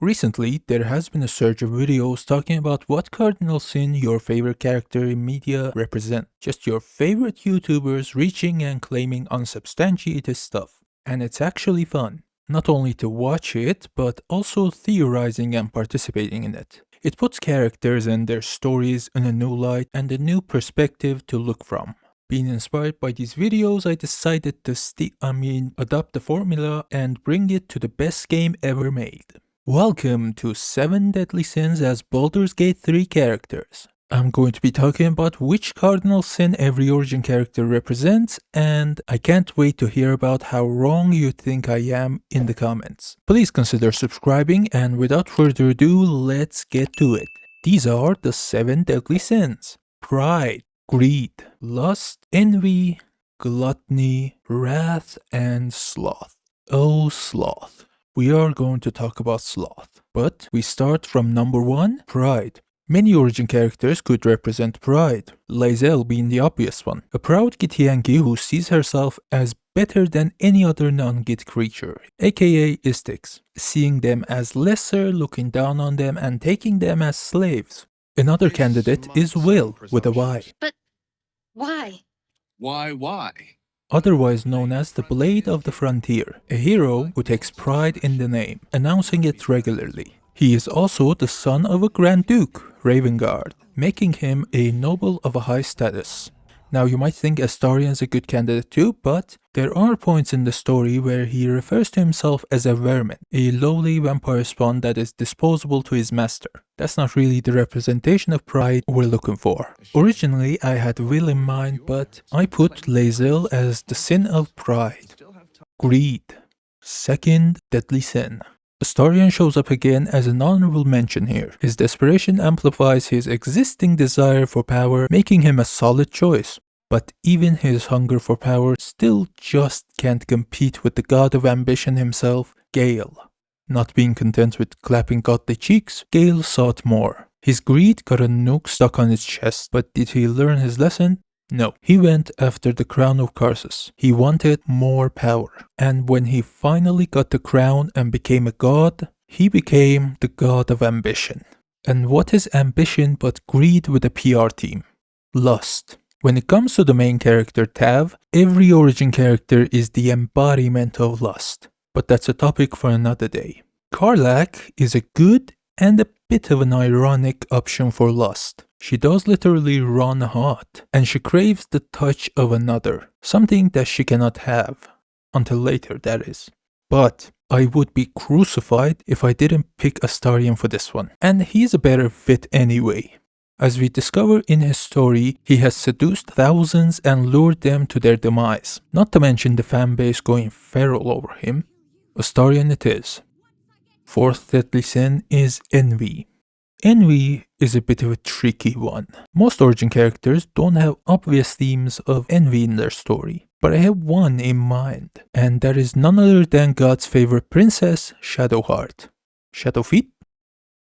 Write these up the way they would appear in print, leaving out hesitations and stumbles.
Recently, there has been a surge of videos talking about what cardinal sin your favorite character in media represent. Just your favorite YouTubers reaching and claiming unsubstantiated stuff. And it's actually fun. Not only to watch it, but also theorizing and participating in it. It puts characters and their stories in a new light and a new perspective to look from. Being inspired by these videos, I decided to adopt the formula and bring it to the best game ever made. Welcome to 7 Deadly Sins as Baldur's Gate 3 characters. I'm going to be talking about which cardinal sin every origin character represents, and I can't wait to hear about how wrong you think I am in the comments. Please consider subscribing, and without further ado, let's get to it. These are the 7 deadly sins: pride, greed, lust, envy, gluttony, wrath, and sloth. Oh, sloth. We are going to talk about sloth, but we start from number 1, pride. Many origin characters could represent pride, Lae'zel being the obvious one, a proud Githyanki who sees herself as better than any other non-Gith creature, aka Istyx, seeing them as lesser, looking down on them and taking them as slaves. Another candidate is Will, with a Y. But why? Why? Otherwise known as the Blade of the Frontier, a hero who takes pride in the name, announcing it regularly. He is also the son of a Grand Duke, Ravengard, making him a noble of a high status. Now you might think Astarion is a good candidate too, but there are points in the story where he refers to himself as a vermin, a lowly vampire spawn that is disposable to his master. That's not really the representation of pride we're looking for. Originally I had Will in mind, but I put Lae'zel as the sin of pride. Greed. Second deadly sin. Astarion shows up again as an honorable mention here. His desperation amplifies his existing desire for power, making him a solid choice. But even his hunger for power still just can't compete with the god of ambition himself, Gale. Not being content with clapping godly cheeks, Gale sought more. His greed got a nuke stuck on his chest, but did he learn his lesson? No, he went after the crown of Karsus. He wanted more power. And when he finally got the crown and became a god, he became the god of ambition. And what is ambition but greed with a PR team? Lust. When it comes to the main character Tav, every origin character is the embodiment of lust. But that's a topic for another day. Karlach is a good and a bit of an ironic option for lust. She does literally run hot, and she craves the touch of another, something that she cannot have. Until later, that is. But I would be crucified if I didn't pick Astarion for this one, and he's a better fit anyway. As we discover in his story, he has seduced thousands and lured them to their demise, not to mention the fanbase going feral over him. Astarion it is. Fourth deadly sin is envy. Envy is a bit of a tricky one. Most origin characters don't have obvious themes of envy in their story, but I have one in mind, and that is none other than God's favorite princess, Shadowheart. Shadowfeet?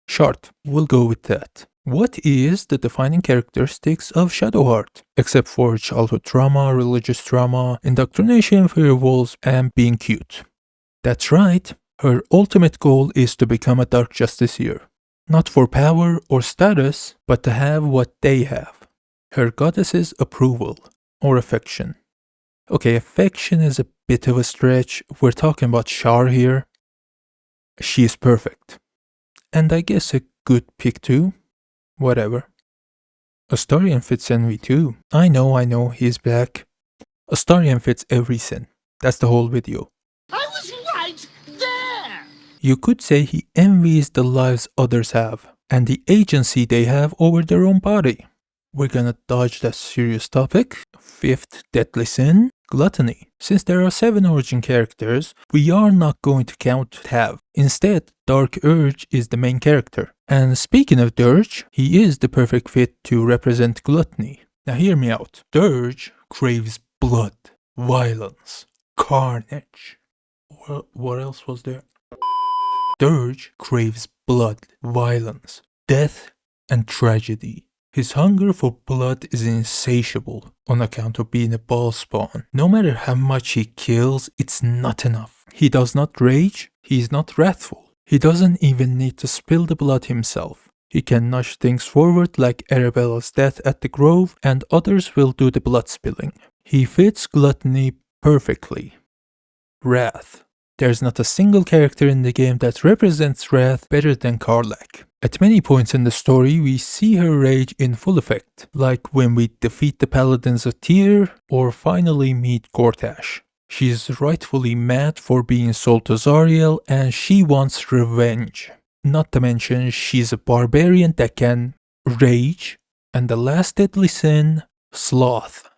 Short, we'll go with that. What is the defining characteristics of Shadowheart? Except for childhood trauma, religious trauma, indoctrination, fear of wolves, and being cute. That's right, her ultimate goal is to become a Dark Justiciar. Not for power or status, but to have what they have. Her goddess's approval, or affection. Okay, affection is a bit of a stretch. We're talking about Shar here. She is perfect. And I guess a good pick too. Whatever. Astarion fits envy too. I know, he's back. Astarion fits every sin. That's the whole video. I was right there! You could say he envies the lives others have, and the agency they have over their own body. We're gonna dodge that serious topic. Fifth deadly sin, gluttony. Since there are 7 origin characters, we are not going to count Tav. Instead, Dark Urge is the main character. And speaking of Dirge, he is the perfect fit to represent gluttony. Now hear me out. Dirge craves blood, violence, carnage. What else was there? Dirge craves blood, violence, death, and tragedy. His hunger for blood is insatiable on account of being a ball spawn. No matter how much he kills, it's not enough. He does not rage, he is not wrathful. He doesn't even need to spill the blood himself. He can nudge things forward like Arabella's death at the Grove, and others will do the blood spilling. He fits Gluttony perfectly. Wrath. There's not a single character in the game that represents wrath better than Karlach. At many points in the story, we see her rage in full effect, like when we defeat the Paladins of Tyr or finally meet Gortash. She is rightfully mad for being sold to Zariel and she wants revenge. Not to mention, she's a barbarian that can rage, and the last deadly sin, Sloth.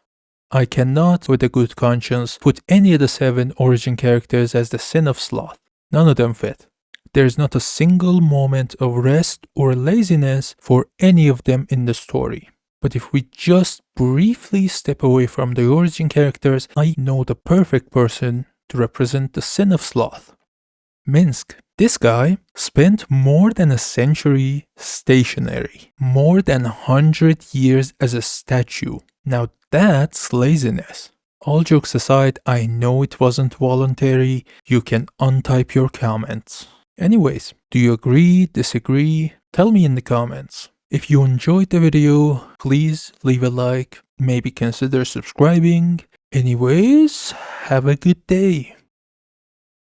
I cannot, with a good conscience, put any of the 7 origin characters as the sin of Sloth. None of them fit. There's not a single moment of rest or laziness for any of them in the story. But if we just briefly step away from the origin characters, I know the perfect person to represent the sin of Sloth. Minsc. This guy spent more than a century stationary, more than 100 years as a statue. Now that's laziness. All jokes aside, I know it wasn't voluntary. You can untype your comments. Anyways, do you agree, disagree? Tell me in the comments. If you enjoyed the video, please leave a like, maybe consider subscribing. Anyways, have a good day.